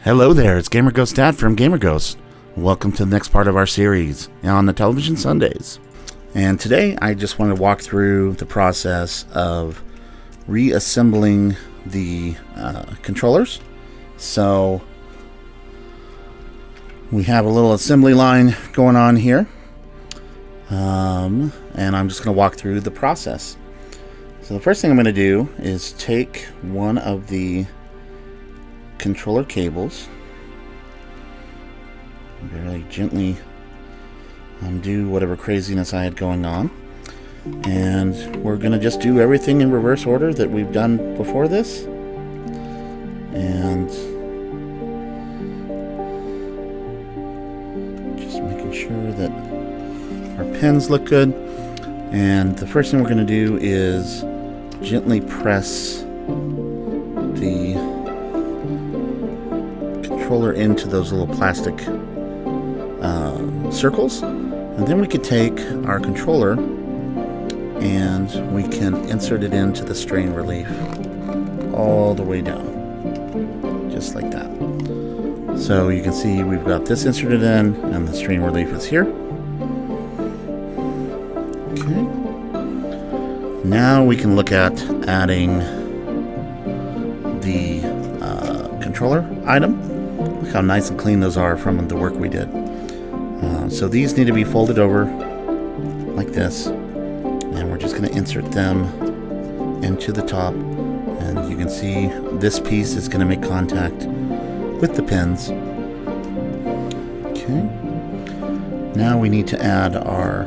Hello there, it's Gamer Ghost Dad from Gamer Ghost. Welcome to the next part of our series on Intellivision Sundays. And today I just want to walk through the process of reassembling the controllers. So we have a little assembly line going on here. And I'm just going to walk through the process. So the first thing I'm going to do is take one of the controller cables, very gently undo whatever craziness I had going on, and we're going to just do everything in reverse order that we've done before this, and just making sure that our pins look good. And the first thing we're going to do is gently press the controller into those little plastic circles, and then we could take our controller and we can insert it into the strain relief all the way down, just like that. So you can see we've got this inserted in and the strain relief is here. Okay, now we can look at adding the controller item. Look how nice and clean those are from the work we did. So these need to be folded over like this, and we're just going to insert them into the top, and you can see this piece is going to make contact with the pins. Okay, now we need to add our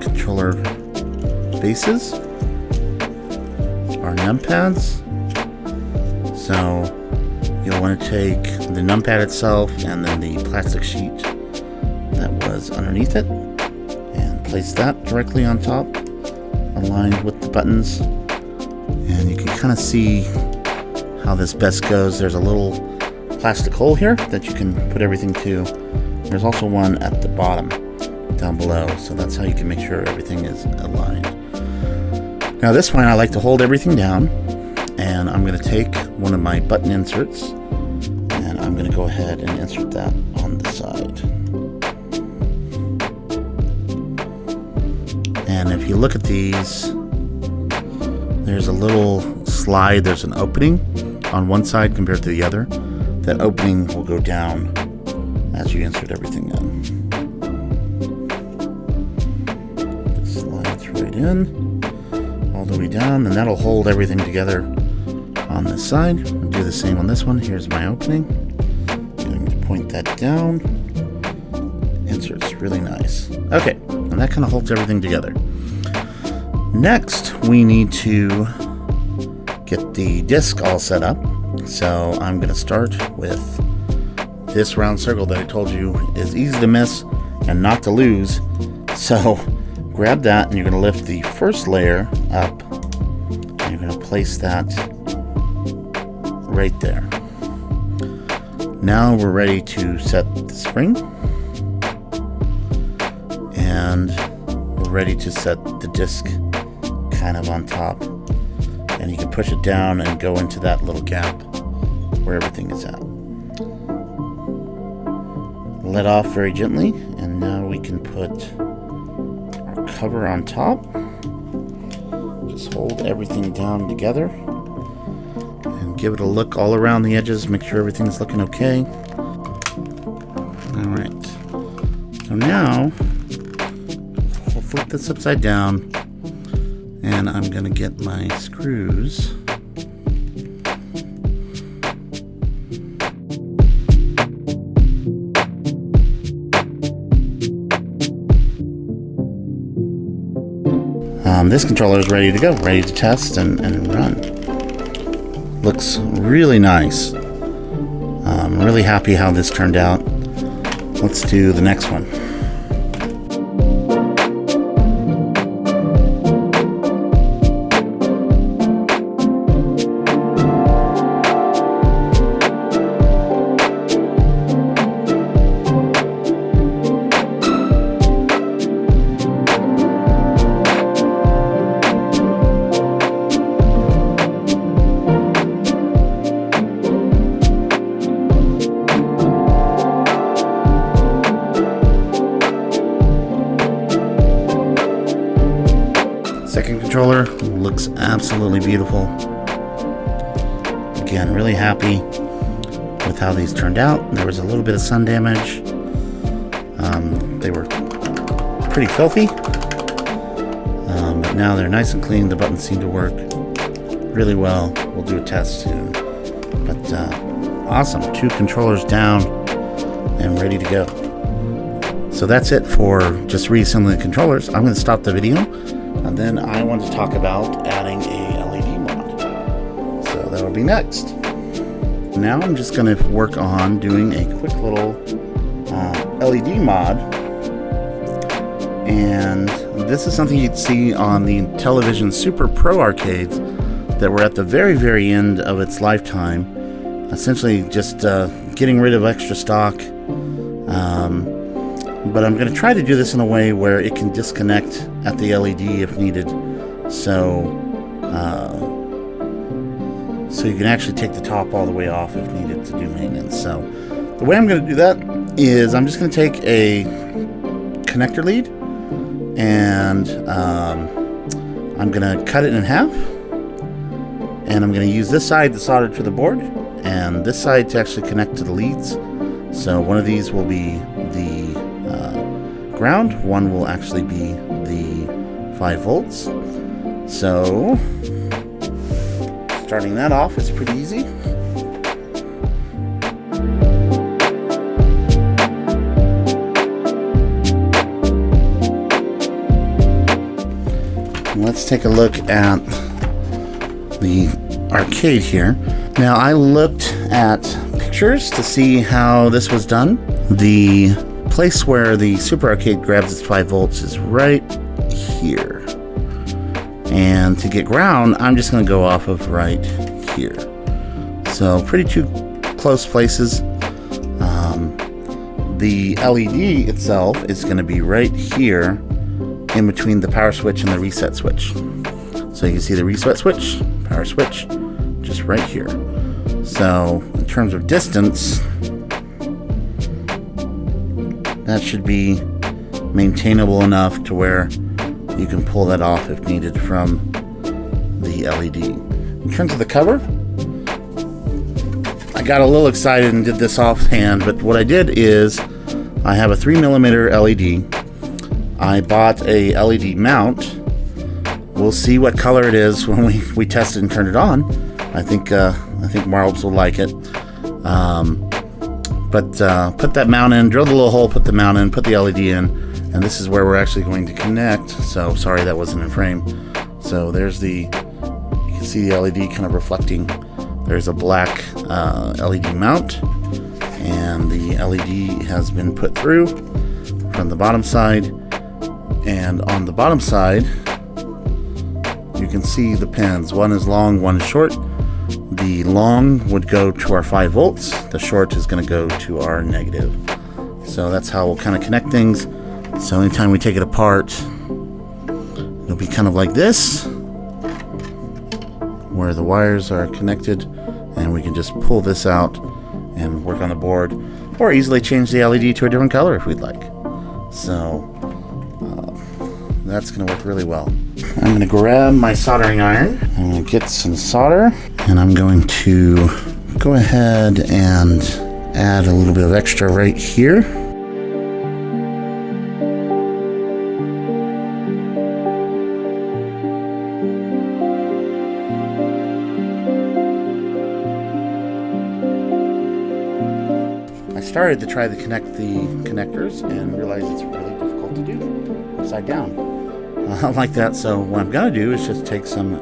controller bases, our numpads. So you'll want to take the numpad itself and then the plastic sheet that was underneath it and place that directly on top, aligned with the buttons. And you can kind of see how this best goes. There's a little plastic hole here that you can put everything to. There's also one at the bottom down below, so that's how you can make sure everything is aligned. Now this one I like to hold everything down, and I'm going to take one of my button inserts and I'm going to go ahead and insert that on the side. And if you look at these, there's a little slide, there's an opening on one side compared to the other. That opening will go down as you insert everything in. Just slides right in, all the way down, and that'll hold everything together on this side. I'll do the same on this one. Here's my opening. I'm going to point that down. Insert's really nice. Okay, and that kind of holds everything together. Next, we need to get the disc all set up. So I'm going to start with this round circle that I told you is easy to miss and not to lose. So grab that and you're going to lift the first layer up and you're going to place that right there. Now we're ready to set the spring, and we're ready to set the disc kind of on top, and you can push it down and go into that little gap where everything is at. Let off very gently, and now we can put our cover on top. Just hold everything down together and give it a look all around the edges. Make sure everything's looking okay. Alright, so now we'll flip this upside down, and I'm going to get my screws. This controller is ready to go, ready to test and run. Looks really nice. I'm really happy how this turned out. Let's do the next one. absolutely beautiful. Again, really happy with how these turned out. There was a little bit of sun damage. They were pretty filthy, but now they're nice and clean. The buttons seem to work really well. We'll do a test soon. But awesome, 2 controllers down and ready to go. So that's it for just reassembling the controllers. I'm going to stop the video, and then I want to talk about adding a LED mod. So that'll be next. Now I'm just going to work on doing a quick little LED mod, and this is something you'd see on the Intellivision Super Pro arcades that were at the very, very end of its lifetime. Essentially just getting rid of extra stock. But I'm going to try to do this in a way where it can disconnect at the LED if needed. So you can actually take the top all the way off if needed to do maintenance. So the way I'm going to do that is I'm just going to take a connector lead, and I'm going to cut it in half, and I'm going to use this side to solder to the board and this side to actually connect to the leads. So one of these will be the ground, one will actually be the 5 volts. So starting that off is pretty easy. Let's take a look at the arcade here. Now, I looked at pictures to see how this was done. The place where the Super Arcade grabs its 5 volts is right here. And to get ground, I'm just going to go off of right here. So pretty 2 close places. The LED itself is going to be right here in between the power switch and the reset switch. So you can see the reset switch, power switch, just right here. So in terms of distance, that should be maintainable enough to where you can pull that off if needed from the LED. In terms of the cover, I got a little excited and did this offhand, but what I did is I have a 3mm LED. I bought a LED mount. We'll see what color it is when we test it and turn it on. I think Marbles will like it. But put that mount in, drill the little hole, put the mount in, put the LED in, and this is where we're actually going to connect. So sorry that wasn't in frame. So there's you can see the LED kind of reflecting. There's a black LED mount, and the LED has been put through from the bottom side. And on the bottom side, you can see the pins. One is long, one is short. The long would go to our 5 volts. The short is going to go to our negative. So that's how we'll kind of connect things. So anytime we take it apart, it'll be kind of like this, where the wires are connected, and we can just pull this out and work on the board, or easily change the LED to a different color if we'd like. So that's going to work really well. I'm going to grab my soldering iron. I'm going to get some solder, and I'm going to go ahead and add a little bit of extra right here. I started to try to connect the connectors and realized it's really difficult to do upside down. Like that, so what I'm going to do is just take some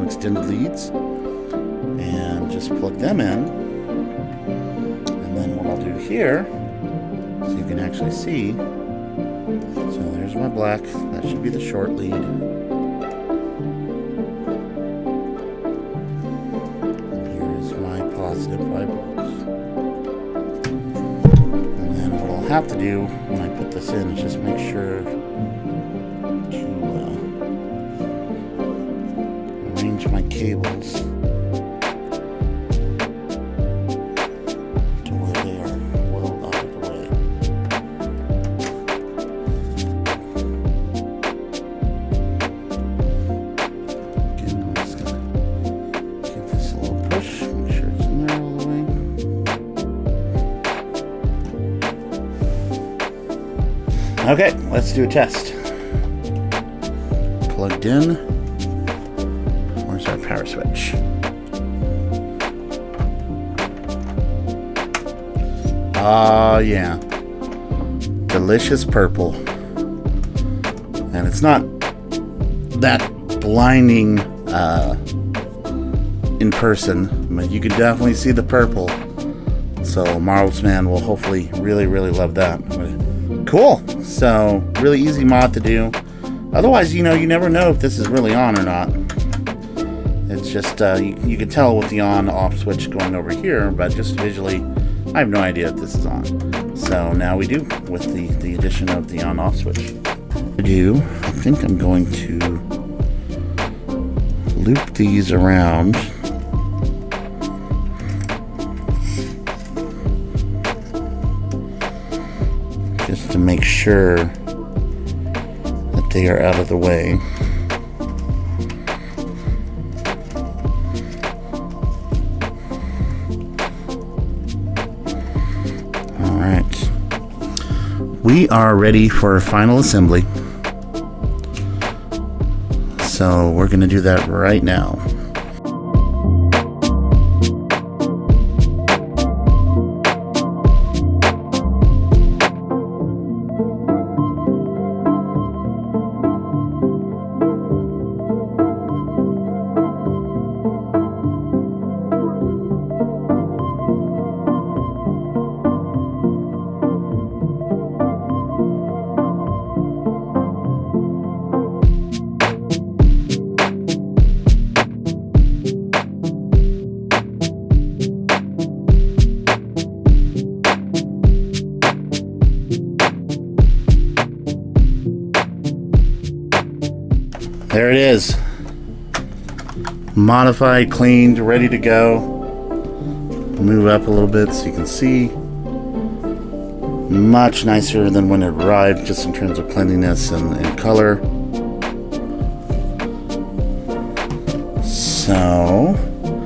extended leads and just plug them in, and then what I'll do here, so you can actually see, so there's my black, that should be the short lead, and here is my positive 5 volts, and then what I'll have to do when I put this in is just make sure arrange my cables to where they are well out of the way. Again, I'm just Okay, let's do a test. Plugged in. Where's our power switch? Ah, yeah. Delicious purple. And it's not that blinding in person, but you can definitely see the purple. So Marvel's Man will hopefully really love that. Cool. So really easy mod to do. Otherwise, you never know if this is really on or not. It's just you can tell with the on-off switch going over here, but just visually, I have no idea if this is on. So now we do with the addition of the on-off switch. I think I'm going to loop these around. Just to make sure that they are out of the way. All right. We are ready for final assembly. So we're going to do that right now. There it is. Modified, cleaned, ready to go. Move up a little bit so you can see. Much nicer than when it arrived, just in terms of cleanliness and color. So,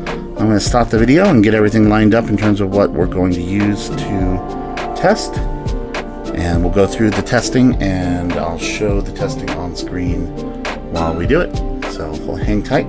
I'm going to stop the video and get everything lined up in terms of what we're going to use to test. And we'll go through the testing, and I'll show the testing on screen while we do it. So we'll hang tight.